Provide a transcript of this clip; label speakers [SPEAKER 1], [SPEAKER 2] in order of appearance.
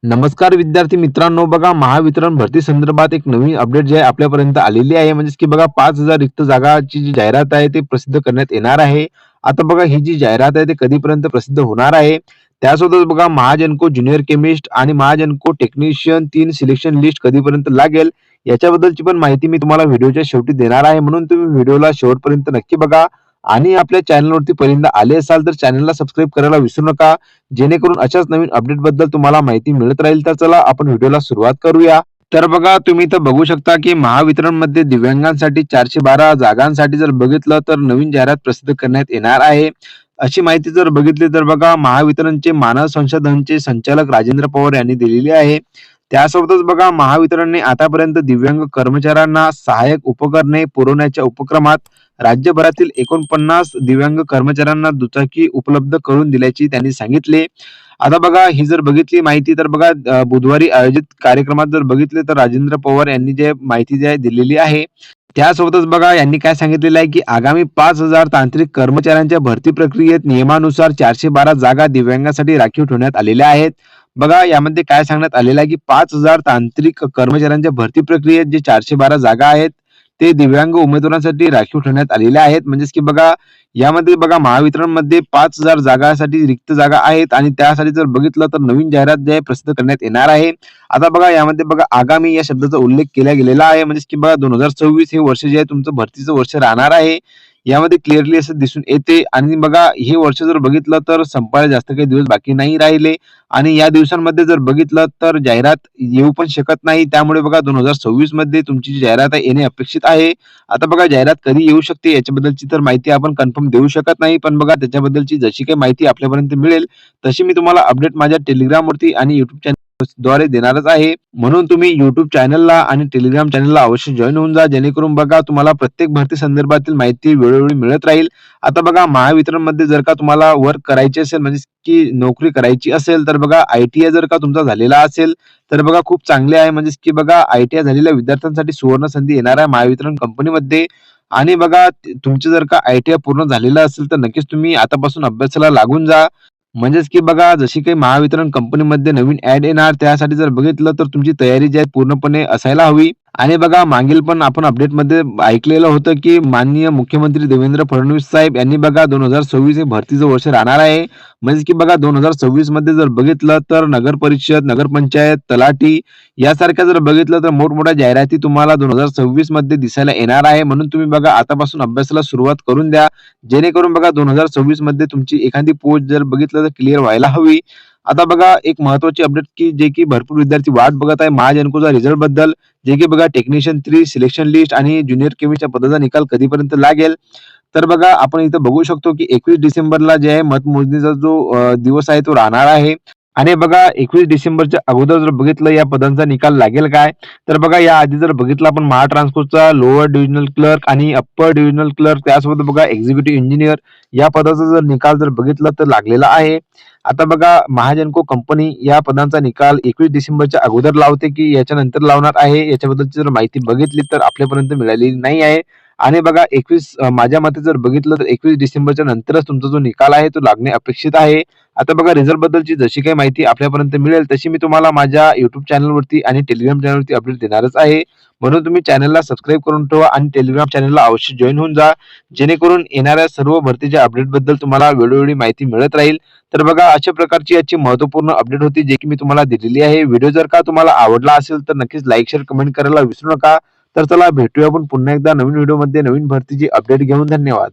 [SPEAKER 1] नमस्कार विद्यार्थी मित्रांनो, बघा महावितरण भरती संदर्भात एक नवीन अपडेट जे आहे आपल्यापर्यंत आलेली आहे. म्हणजेच की बघा 5,000 रिक्त जागाची जी जाहिरात आहे ते प्रसिद्ध करण्यात येणार आहे. आता बघा ही जी जाहिरात आहे ते कधीपर्यंत प्रसिद्ध होणार आहे. त्यासोबतच बघा महाजनको ज्युनियर केमिस्ट आणि महाजनको टेक्निशियन 3 सिलेक्शन लिस्ट कधीपर्यंत लागेल याच्याबद्दलची पण माहिती मी तुम्हाला व्हिडिओच्या शेवटी देणार आहे. म्हणून तुम्ही व्हिडिओला शेवटपर्यंत नक्की बघा आणि आपल्या चॅनलवरती पहिल्यांदा आले असाल तर चॅनलला सबस्क्राईब करायला विसरू नका. जेणेकरून अशाच नवीन अपडेट बद्दल तुम्हाला माहिती मिळत राहील. तर चला आपण व्हिडिओला सुरुवात करूया. तर बघा तुम्ही इथं बघू शकता की महावितरण मध्ये दिव्यांगांसाठी 412 जागांसाठी जर बघितलं तर नवीन जाहिरात प्रसिद्ध करण्यात येणार आहे. अशी माहिती जर बघितली तर बघा महावितरणचे मानव संसाधनचे संचालक राजेंद्र पवार यांनी दिलेली आहे. त्यासोबतच बघा महावितरणने आतापर्यंत दिव्यांग कर्मचाऱ्यांना सहाय्यक उपकरणे पुरवण्याच्या उपक्रमात राज्यभरातील 49 दिव्यांग कर्मचाऱ्यांना दुचाकी उपलब्ध करून दिल्याची त्यांनी सांगितले. आता बघा ही जर बघितली माहिती तर बघा बुधवारी आयोजित कार्यक्रमात जर बघितले तर राजेंद्र पवार यांनी जे माहिती जी आहे दिलेली आहे. त्यासोबतच बघा यांनी काय सांगितलेलं आहे की आगामी 5,000 तांत्रिक कर्मचाऱ्यांच्या भरती प्रक्रियेत नियमानुसार 412 जागा दिव्यांगासाठी राखीव ठेवण्यात आलेल्या आहेत. बघा यामध्ये काय सांगण्यात आलेलं आहे की 5,000 तांत्रिक कर्मचाऱ्यांच्या भरती प्रक्रियेत जे 412 जागा आहेत ते दिव्यांग उमेदवारांसाठी राखीव ठेवण्यात आलेले आहेत. म्हणजेच की बघा यामध्ये बघा महावितरणमध्ये 5,000 जागांसाठी रिक्त जागा आहेत आणि त्यासाठी जर बघितलं तर नवीन जाहिरात जे आहे प्रसिद्ध करण्यात येणार आहे. आता बघा यामध्ये बघा आगामी या शब्दाचा उल्लेख केला गेलेला आहे. म्हणजेच की बघा 2026 हे वर्ष जे आहे तुमचं भरतीचं वर्ष राहणार आहे. यामध्ये क्लिअरली असं दिसून येते आणि बघा हे वर्ष जर बघितलं तर संपायला जास्त काही दिवस बाकी नाही राहिले आणि या दिवसांमध्ये जर बघितलं तर जाहिरात येऊ पण शकत नाही. त्यामुळे बघा 2026 मध्ये तुमची जी जाहिरात आहे येणे अपेक्षित आहे. आता बघा जाहिरात कधी येऊ शकते याच्याबद्दलची तर माहिती आपण कन्फर्म देऊ शकत नाही. पण बघा त्याच्याबद्दलची जशी काही माहिती आपल्यापर्यंत मिळेल तशी मी तुम्हाला अपडेट माझ्या टेलिग्रामवरती आणि युट्यूब चॅनल द्वारे देणारच आहे. म्हणून तुम्ही युट्यूब चॅनलला आणि टेलिग्राम चॅनलला अवश्य जॉईन होऊन जा. जेणेकरून बघा तुम्हाला प्रत्येक भरती संदर्भातील माहिती वेळोवेळी मिळत राहील. आता बघा महावितरणमध्ये जर का तुम्हाला वर्क करायची असेल म्हणजे की नोकरी करायची असेल तर बघा आय-टी-आय जर का तुमचा झालेला असेल तर बघा खूप चांगले आहे. म्हणजे की बघा आय-टी-आय झालेल्या विद्यार्थ्यांसाठी सुवर्ण संधी येणार आहे महावितरण कंपनीमध्ये. आणि बघा तुमचे जर का आय-टी-आय पूर्ण झालेलं असेल तर नक्कीच तुम्ही आतापासून अभ्यासाला लागून जा. म्हणजेच की बघा जशी काही महावितरण कंपनीमध्ये नवीन ॲड येणार त्यासाठी जर बघितलं तर तुमची तयारी जी आहे पूर्णपणे असायला हवी. आणि बघा मागील पण आपण अपडेटमध्ये ऐकलेलं होतं की माननीय मुख्यमंत्री देवेंद्र फडणवीस साहेब यांनी बघा 2026 हे भरतीचं वर्ष राहणार आहे. म्हणजे की बघा 2026 मध्ये जर बघितलं तर नगर परिषद, नगरपंचायत, तलाठी यासारख्या जर बघितलं तर मोठमोठ्या जाहिराती तुम्हाला 2026 मध्ये दिसायला येणार आहे. म्हणून तुम्ही बघा आतापासून अभ्यासाला सुरुवात करून द्या. जेणेकरून बघा 2026 मध्ये तुमची एखादी पोस्ट जर बघितलं तर क्लिअर व्हायला हवी. आता बघा एक महत्वाची अपडेट की जे की भरपूर विद्यार्थी वाट बघत आहे महाजनकोचा रिझल्ट बद्दल. जे की बघा टेक्निशियन 3 सिलेक्शन लिस्ट आणि ज्युनियर केमिस्टच्या पदाचा निकाल कधीपर्यंत लागेल. तर बघा आपण इथं बघू शकतो की 21 डिसेंबरला जे आहे मतमोजणीचा जो दिवस आहे तो राहणार आहे. आणि बघा 21 डिसेंबरच्या अगोदर जर बघितलं या पदांचा निकाल लागेल काय तर बघा या आधी जर बघितलं आपण महाट्रान्सपोर्टचा लोअर डिव्हिजनल क्लर्क आणि अप्पर डिव्हिजनल क्लर्क त्यासोबत बघा एक्झिक्युटिव्ह इंजिनियर या पदाचा जर निकाल जर बघितला तर लागलेला आहे. आता बघा महाजनको कंपनी या पदांचा निकाल 21 डिसेंबरच्या अगोदर लावते की याच्यानंतर लावणार आहे याच्याबद्दलची जर माहिती बघितली तर आपल्यापर्यंत मिळालेली नाही आहे. आणि बघा 21 माझ्या मते जर बघितलं तर 21 डिसेंबरच्या नंतरच तुमचा जो निकाल आहे तो लागणे अपेक्षित आहे. आता बघा रिझल्ट बद्दलची जशी काही माहिती आपल्यापर्यंत मिळेल तशी मी तुम्हाला माझ्या युट्यूब चॅनलवरती आणि टेलिग्राम चॅनलवरती अपडेट देणारच आहे. म्हणून तुम्ही चॅनलला सबस्क्राईब करून ठेवा आणि टेलिग्राम चॅनलला अवश्य जॉईन होऊन जा. जेणेकरून येणाऱ्या सर्व भरतीच्या अपडेट बद्दल तुम्हाला वेळोवेळी माहिती मिळत राहील. तर बघा अशा प्रकारची याची महत्त्वपूर्ण अपडेट होती जे की मी तुम्हाला दिलेली आहे. व्हिडिओ जर का तुम्हाला आवडला असेल तर नक्कीच लाईक शेअर कमेंट करायला विसरू नका. तर चला भेटूया आपण पुन्हा एकदा नवीन व्हिडिओमध्ये नवीन भरतीची अपडेट घेऊन. धन्यवाद.